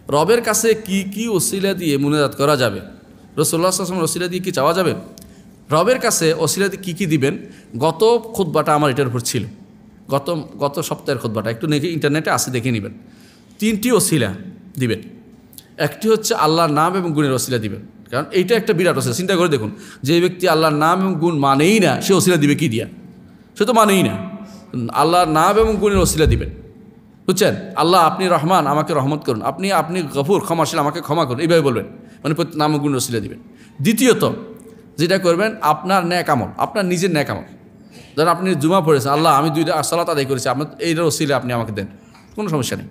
রবের কাছে কি কি ওসিলা দিয়ে মুনাজাত করা যাবে? রাসূলুল্লাহ সাল্লাল্লাহু আলাইহি ওয়াসাল্লাম ওসিলা দিয়ে কি চাওয়া যাবে? রবের কাছে ওসিলা দিয়ে কী কী দিবেন, গত খুতবাটা আমার এটার উপর ছিল, গত সপ্তাহের খুতবাটা একটু ইন্টারনেটে আসে দেখে নেবেন। 3টি ওসিলা দিবেন। একটি হচ্ছে আল্লাহর নাম এবং গুণের ওসিলা দিবেন, কারণ এইটা একটা বিরাট ওসিলা। চিন্তা করে দেখুন, যে ব্যক্তি আল্লাহর নাম এবং গুণ মানেই না, সে ওসিলা দিবে কি দিয়া? সে তো মানেই না। আল্লাহর নাম এবং গুণের ওসিলা দিবেন, বুঝছেন? আল্লাহ আপনি রহমান, আমাকে রহমত করুন। আপনি গফুর, ক্ষমাশীল, আমাকে ক্ষমা করুন। এইভাবে বলবেন, মানে নাম এবং গুণের ওসিলা দিবেন। দ্বিতীয়ত যেটা করবেন, আপনার ন্যাক আমল, আপনার নিজের ন্যাক আমল। ধরেন আপনি জুমা পড়েছেন, আল্লাহ আমি 2টা সালাত আদায় করেছি, আপনার এইটার ওসিলা আপনি আমাকে দেন, কোনো সমস্যা নেই।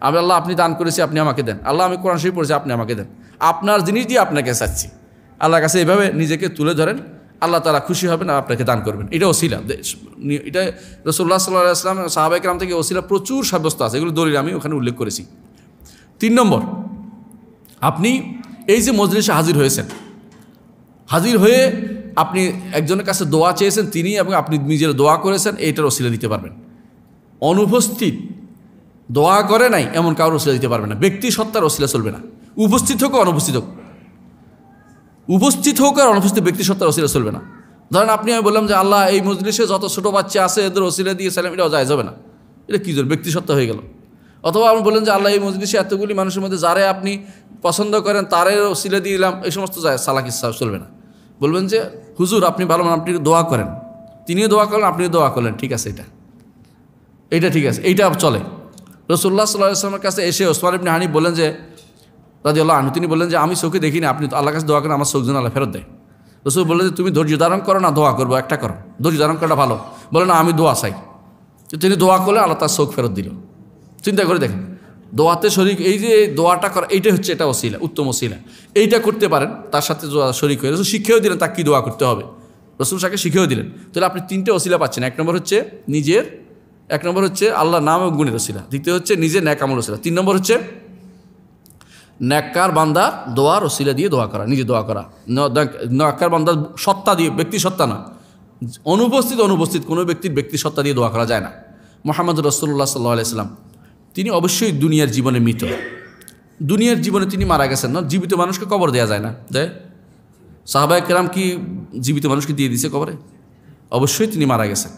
আল্লাহ আপনি দান করেছি, আপনি আমাকে দেন। আল্লাহ আমি কোরআন শরীফ পড়েছি, আপনি আমাকে দেন। আপনার জিনিস দিয়ে আপনাকে চাচ্ছি, আল্লাহর কাছে এইভাবে নিজেকে তুলে ধরেন, আল্লাহ তাআলা খুশি হবেন আর আপনাকে দান করবেন। এটা ওসিলা। এটা রাসূলুল্লাহ সাল্লাল্লাহু আলাইহি ওয়াসাল্লাম, সাহাবায়ে কেরাম থেকে ওসিলা প্রচুর সাব্যস্ত আছে, এগুলো দলিল আমি ওখানে উল্লেখ করেছি। 3 নম্বর, আপনি এই যে মজলিসে হাজির হয়েছেন, হাজির হয়ে আপনি একজনের কাছে দোয়া চেয়েছেন, তিনি এবং আপনি নিজের দোয়া করেছেন, এইটার ওসিলা দিতে পারবেন। অনুপস্থিত, দোয়া করে নাই এমন কারোর ওসিলা দিতে পারবে না। ব্যক্তি সত্তার ওসিলা চলবে না, উপস্থিত হোক অনুপস্থিত হোক, উপস্থিত হোক আর অনুপস্থিত ব্যক্তি সত্তার ওসিলা চলবে না। ধরেন আমি বললাম যে আল্লাহ এই মজলিসে যত ছোটো বাচ্চা আছে এদের ওসিলা দিয়ে সালাম, এটাও যায় যাবে না, এটা কী জন্য ব্যক্তি সত্তা হয়ে গেল। অথবা আপনি বললেন যে আল্লাহ এই মজলিসে এতগুলি মানুষের মধ্যে যারে আপনি পছন্দ করেন তারে ওসিলা দিয়ে দিলাম, এই সমস্ত যায় সালাকি চলবে না। বলবেন যে হুজুর আপনি ভালো, আপনি দোয়া করেন, তিনিও দোয়া করলেন, আপনিও দোয়া করলেন, ঠিক আছে, এইটা ঠিক আছে, এইটা চলে। রাসূলুল্লাহ সাল্লাল্লাহু আলাইহি ওয়াসাল্লামের কাছে এসে ওসমান ইবনে হানিফ বললেন যে রাদিয়াল্লাহু আনহু, তিনি বললেন যে আমি চোখে দেখি না, আপনি তো আল্লাহর কাছে দোয়া করেন, আমার চোখ যেন আল্লাহ ফেরত দেয়। রাসূল বললেন যে তুমি ধৈর্য ধারণ করো না দোয়া করবো, একটা করো, ধৈর্য ধারণ করাটা ভালো। বলে না আমি দোয়া চাই। তিনি দোয়া করলে আল্লাহ তার চোখ ফেরত দিল। চিন্তা করে দেখেন, দোয়াতে শরীক, এই যে দোয়াটা করা, এইটা হচ্ছে এটা ওসিলা, উত্তম ওসিলা। এইটা করতে পারেন, তার সাথে শরীক হয়ে রাসূল শিখিয়েও দিলেন তাকে কী দোয়া করতে হবে, রাসূল তাকে শিখিয়েও দিলেন। তাহলে আপনি 3টে ওসিলা পাচ্ছেন। 1 নম্বর হচ্ছে নিজের, 1 নম্বর হচ্ছে আল্লাহর নাম এবং গুণের ওসিলা, দ্বিতীয় হচ্ছে নিজের ন্যাক আমল ওসিলা, 3 নম্বর হচ্ছে নেককার বান্দা দোয়ার ওসিলা দিয়ে দোয়া করা, নিজে দোয়া করা। নেককার বান্দার সত্তা দিয়ে, ব্যক্তি সত্তা না, অনুপস্থিত কোনো ব্যক্তির ব্যক্তি সত্তা দিয়ে দোয়া করা যায় না। মুহাম্মদ রাসূলুল্লাহ সাল্লাল্লাহু আলাইহি ওয়াসাল্লাম তিনি অবশ্যই দুনিয়ার জীবনে মৃত, দুনিয়ার জীবনে তিনি মারা গেছেন না। জীবিত মানুষকে কবর দেওয়া যায় না, দেয়? সাহাবায়ে কেরাম কি জীবিত মানুষকে দিয়ে দিয়েছে কবরে? অবশ্যই তিনি মারা গেছেন।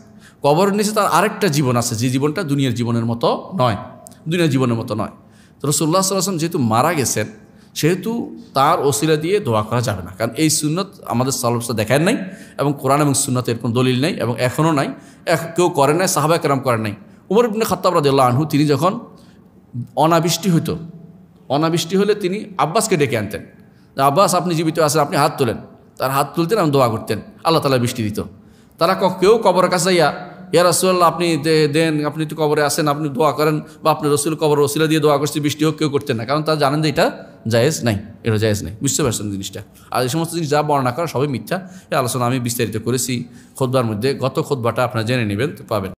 কবরের নিচে তার আরেকটা জীবন আছে, যে জীবনটা দুনিয়ার জীবনের মতো নয়, দুনিয়ার জীবনের মতো নয়। তো রাসূলুল্লাহ সাল্লাল্লাহু আলাইহি ওয়াসাল্লাম যেহেতু মারা গেছেন, সেহেতু তার ওসিলা দিয়ে দোয়া করা যাবে না, কারণ এই সুন্নত আমাদের সালাফরা দেখায় নাই, এবং কোরআন এবং সুন্নতের কোনো দলিল নেই, এবং এখনও নাই, কেউ করে নাই, সাহাবায়ে কেরাম করেন নাই। উমর ইবনে খাত্তাব রাদিয়াল্লাহু আনহু তিনি যখন অনাবৃষ্টি হতো, অনাবৃষ্টি হলে তিনি আব্বাসকে ডেকে আনতেন, আব্বাস আপনি জীবিত আছেন, আপনি হাত তোলেন। তার হাত তুলতেন এবং দোয়া করতেন, আল্লাহ তাআলা বৃষ্টি দিত। তারা কেউ কবরের কাছে ইয়া রাসূলুল্লাহ আপনি দেন, আপনি তো কবরে আসেন, আপনি দোয়া করেন, বা আপনি রাসূল কবর ওসিলা দিয়ে দোয়া করছি বৃষ্টি হোক, কেউ করতেন না, কারণ তারা জানেন যে এটা জায়েজ নাই, এটা জায়েজ নাই। বুঝতে পারছেন জিনিসটা? আর এই সমস্ত জিনিস যা বর্ণনা করা সবই মিথ্যা। এই আলোচনা আমি বিস্তারিত করেছি খুতবার মধ্যে, গত খুতবাটা আপনারা জেনে নেবেন, তো পাবেন।